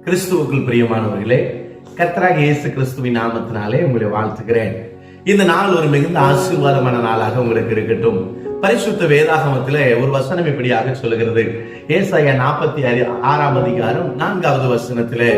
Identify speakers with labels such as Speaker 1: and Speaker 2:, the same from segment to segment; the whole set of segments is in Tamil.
Speaker 1: கிறிஸ்துவுக்குள் பிரியமானவர்களே, கர்த்தராகிய இயேசு கிறிஸ்துவின் நாமத்தினாலே உங்களை வாழ்த்துகிறேன். இந்த நாள் ஒரு மிகுந்த ஆசீர்வாதமான நாளாக உங்களுக்கு இருக்கட்டும். பரிசுத்த வேதாகமத்திலே ஒரு வசனம் இப்படியாக சொல்லுகிறது. ஏசாயா 46 அதிகாரம் 4வது வசனத்திலே,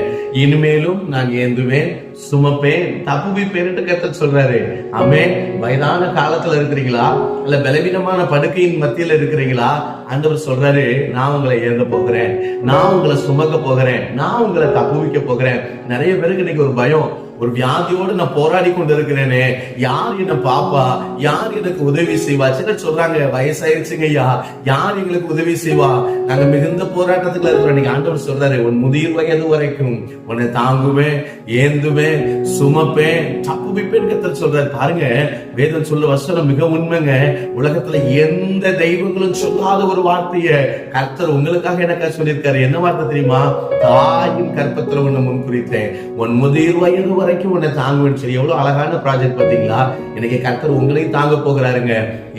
Speaker 1: இனிமேலும் நான் ஏந்துவேன், சுமப்பேன், தப்புவிப்பேன் என்று கர்த்தர் சொல்றாரு. ஆமென். வயதான காலத்துல இருக்கிறீங்களா, இல்ல பலவீனமான படுக்கையின் மத்தியில இருக்கிறீங்களா? ஆண்டவர் சொல்றாரு, நான் உங்களை ஏந்த போகிறேன், நான் உங்களை சுமக்க போகிறேன், நான் உங்களை தப்புவிக்க போகிறேன். நிறைய பேருக்கு இன்னைக்கு ஒரு பயம், ஒரு வியாதியோடு நான் போராடி கொண்டு இருக்கிறேனே, யார் என்ன பாப்பா, யார் எனக்கு உதவி செய்வா? சிலர் சொல்றாங்க, வயசாயிருச்சுங்க ஐயா, யார் எங்களுக்கு உதவி செய்வா? நாங்க மிகுந்த போராட்டத்துக்குள்ள இருக்கிறோம். இன்னைக்கு ஆண்டவர் சொல்றாரு, உன் முதிர் வயது வரைக்கும் உன்னை தாங்குவேன், ஏந்துவேன், சுமப்பேன், தப்புவிப்பேன் கர்த்தர் சொல்றாரு. பாருங்க, வேதம் சொல்ல வசனம் மிக உண்மைங்க. உலகத்துல எந்த தெய்வங்களும் சொல்லாத ஒரு வார்த்தைய கர்த்தர் உங்களுக்காக எனக்காக சொல்லியிருக்காரு. என்ன வார்த்தை தெரியுமா? தாயின் கற்பத்துல உன்னை முன்குறித்தேன், உன் முதிர் வயது வரைக்கும் உன்னை தாங்குவேன். சரி, எவ்வளவு அழகான ப்ராஜெக்ட் பார்த்தீங்களா? இன்னைக்கு கர்த்தர் உங்களையும் தாங்க போகிறாருங்க,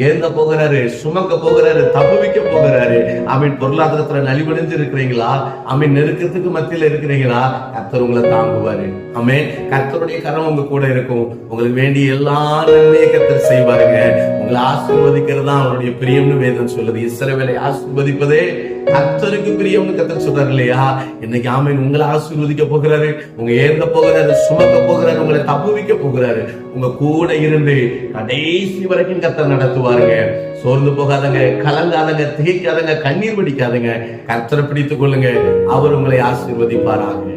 Speaker 1: ஏந்த போகிறாரு, சுமக்க போகிறாரு, தப்புவிக்க போகிறாரு. ஆமீன். பொருளாதாரத்துல நலிவடைஞ்சு இருக்கிறீங்களா? ஆமீன். நெருக்கத்துக்கு மத்தியில இருக்கிறீங்களா? கர்த்தர் உங்களை தாங்குவாரு. ஆமீன். கர்த்தருடைய கரம் உங்க கூட இருக்கும். உங்களுக்கு வேண்டிய எல்லா நன்மையை கர்த்தர் செய்வாருங்க. உங்களை ஆசீர்வதிக்கிறதா அவருடைய பிரியம்னு வேதம் சொல்லுது. இஸ்ரவேலை ஆசீர்வதிப்பதே கர்த்தருக்கு பிரியம்னு கர்த்தர் சொல்றாரு இல்லையா? இன்னைக்கு ஆமீன். உங்களை ஆசீர்வதிக்க போகிறாரு, உங்க ஏந்த போகிறாரு, சுமக்க போகிறாரு, உங்களை தப்புவிக்க போகிறாரு. உங்க கூட இருந்து கடைசி வரைக்கும் கர்த்தர் நடத்துவாருங்க. சோர்ந்து போகாதங்க, கலங்காதங்க, திகைக்காதங்க, கண்ணீர் வடிக்காதங்க. கர்த்தரை பிடித்துக் கொள்ளுங்க, அவர் உங்களை ஆசீர்வதிப்பாராங்க.